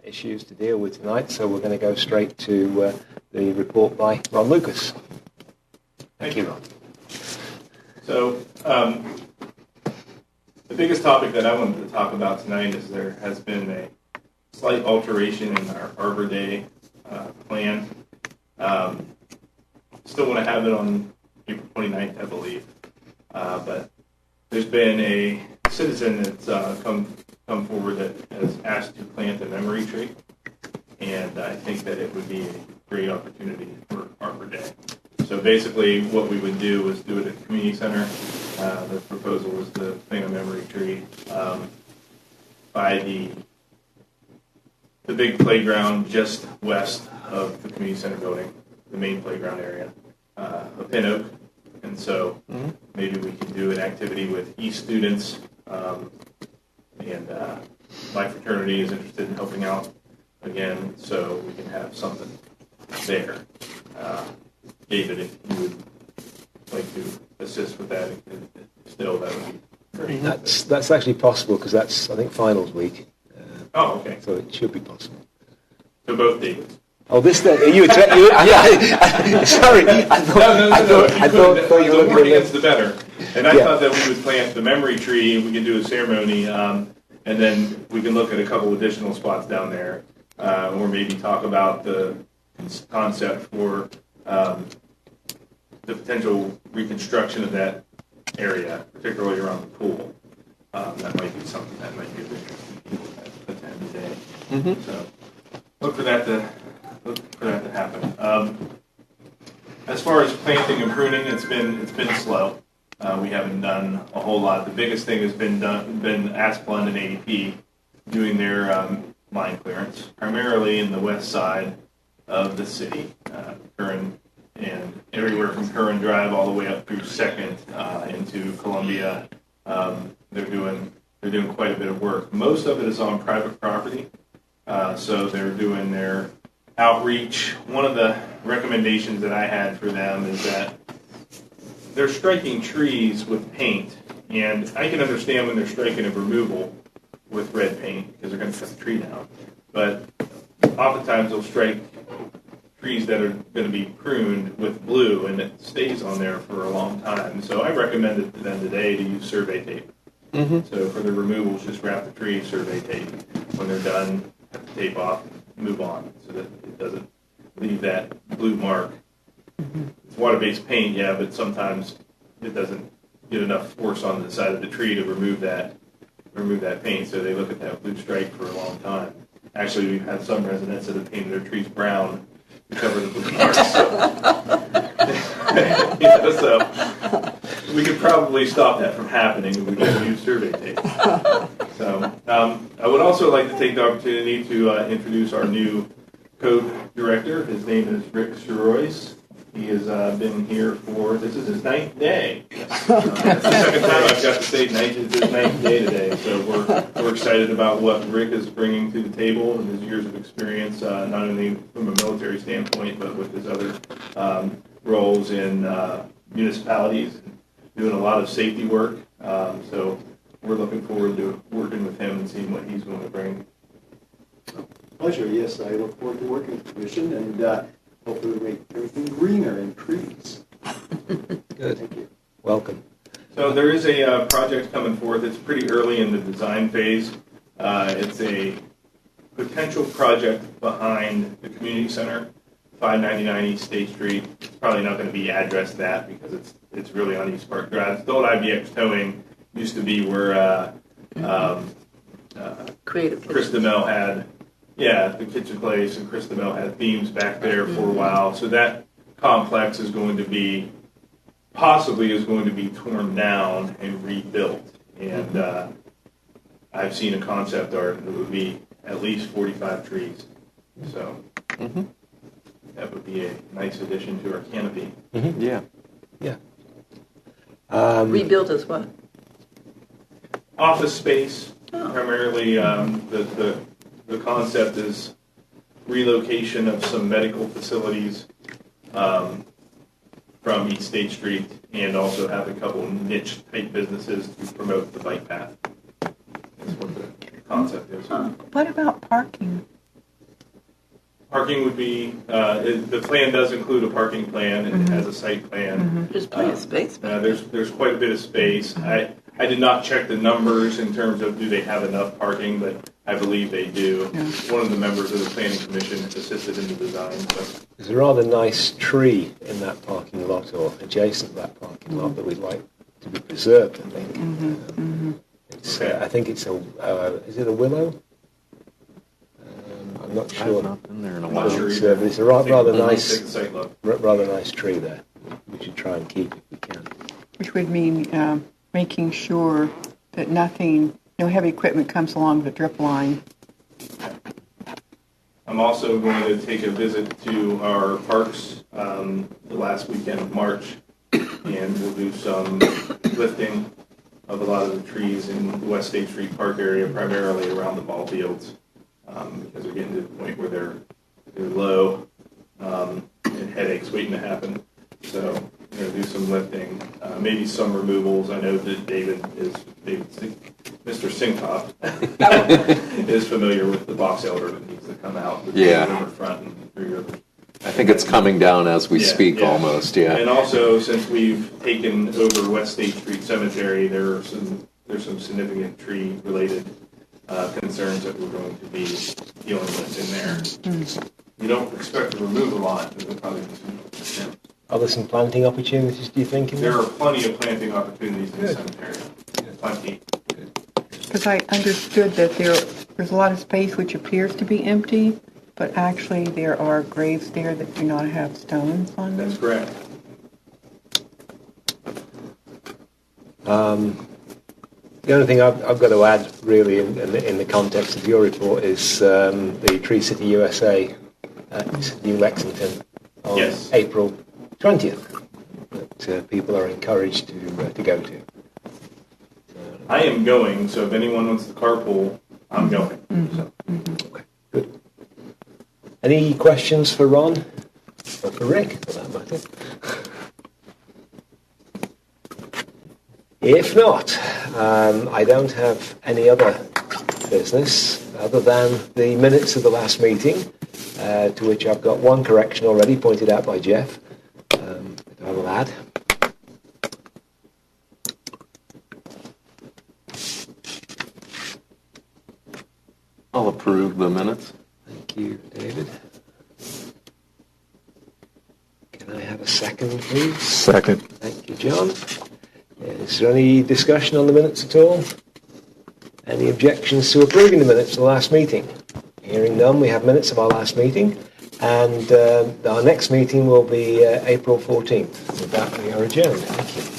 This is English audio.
issues to deal with tonight, so we're going to go straight to the report by Ron Lucas. Thank you, Ron. So, the biggest topic that I wanted to talk about tonight is there has been a slight alteration in our Arbor Day plan. Still want to have it on April 29th, I believe. But there's been a citizen that's come forward that has asked to plant a memory tree, and I think that it would be a great opportunity for Arbor Day. So basically what we would do is do it at the community center. The proposal was to plant a memory tree by the big playground just west of the community center building, the main playground area, a pin oak. And so maybe we can do an activity with East students, and my fraternity is interested in helping out again, so we can have something there. David, if you would like to assist with that, still, that would be great. That's actually possible because that's, I think, finals week. Okay. So it should be possible. So both Davids. Oh, this day? Sorry, I thought you were the more against the better. And I thought that we would plant the memory tree and we could do a ceremony, and then we can look at a couple additional spots down there, or maybe talk about the concept for the potential reconstruction of that area, particularly around the pool. That might be something that might be of interest to people that attend today. So look for that to happen. As far as planting and pruning, it's been slow. We haven't done a whole lot. The biggest thing has been Asplund and ADP doing their line clearance, primarily in the west side of the city, Curran, and everywhere from Curran Drive all the way up through Second into Columbia. They're doing quite a bit of work. Most of it is on private property, so they're doing their outreach. One of the recommendations that I had for them is that they're striking trees with paint, and I can understand when they're striking a removal with red paint because they're going to cut the tree down. But oftentimes they'll strike trees that are going to be pruned with blue, and it stays on there for a long time. So I recommended to them today to use survey tape. So for the removals, just wrap the tree, survey tape. When they're done, cut the tape off, move on, so that it doesn't leave that blue mark. It's water-based paint, yeah, but sometimes it doesn't get enough force on the side of the tree to remove that paint, so they look at that blue stripe for a long time. Actually, we've had some residents that have painted their trees brown to cover the blue marks. So we could probably stop that from happening if we just use survey tape. So I would also like to take the opportunity to introduce our new code director. His name is Rick Sorois. He has been here this is his 9th day. That's the second time I've got to say it's his 9th day today. So we're excited about what Rick is bringing to the table and his years of experience, not only from a military standpoint, but with his other roles in municipalities, doing a lot of safety work. So we're looking forward to working with him and seeing what he's going to bring. Pleasure, yes. I look forward to working with the commission, and hopefully we'll make everything greener in trees. Good. Thank you. Welcome. So there is a project coming forth. It's pretty early in the design phase. It's a potential project behind the community center, 599 East State Street. It's probably not going to be addressed that because it's really on East Park Drive. The old IBX towing used to be where Chris DeMel had, the kitchen place, and Chris DeMel had themes back there for a while. So that complex is going to be torn down and rebuilt. And I've seen a concept art that would be at least 45 trees. So that would be a nice addition to our canopy. Yeah. Rebuilt as what? Office space, primarily. The concept is relocation of some medical facilities from East State Street, and also have a couple niche type businesses to promote the bike path. That's what the concept is. What about parking? Parking would be, the plan does include a parking plan, and it has a site plan. There's plenty of space back there. There's quite a bit of space. I did not check the numbers in terms of do they have enough parking, but I believe they do. Yeah. One of the members of the planning commission assisted in the design. So. There's a rather nice tree in that parking lot, or adjacent to that parking lot, that we'd like to be preserved, I think. It's, I think it's is it a willow? I'm not sure. I've not been there in a I'm while. not sure It's, either. it's a rather Take nice, a site look. rather nice tree there. We should try and keep it if we can. Which would mean making sure that nothing, no heavy equipment comes along the drip line. I'm also going to take a visit to our parks the last weekend of March, and we'll do some lifting of a lot of the trees in the West State Street Park area, primarily around the ball fields, because we're getting to the point where they're low and headaches waiting to happen. So we're going to do some lifting, maybe some removals. I know that Mr. Sinkoff is familiar with the box elder that needs to come out. Yeah. The riverfront and Three Rivers. I think it's coming down as we speak almost, yeah. And also, since we've taken over West State Street Cemetery, there's some significant tree-related concerns that we're going to be dealing with in there. You don't expect to remove a lot, but there'll probably be some. Are there some planting opportunities, do you think? In There are plenty of planting opportunities in the cemetery. Plenty. Because I understood that there's a lot of space which appears to be empty, but actually there are graves there that do not have stones on them. That's correct. The only thing I've got to add, really, in the context of your report, is the Tree City USA at New Lexington on April 20th, that people are encouraged to go to. I am going, so if anyone wants to carpool, I'm going. So. Okay, good. Any questions for Ron? Or for Rick, for that matter? If not, I don't have any other business other than the minutes of the last meeting, to which I've got one correction already pointed out by Jeff, that I will add. I'll approve the minutes. Thank you, David. Can I have a second, please? Second. Thank you, John. Is there any discussion on the minutes at all? Any objections to approving the minutes of the last meeting? Hearing none, we have minutes of our last meeting, and our next meeting will be April 14th. With that, we are adjourned. Thank you.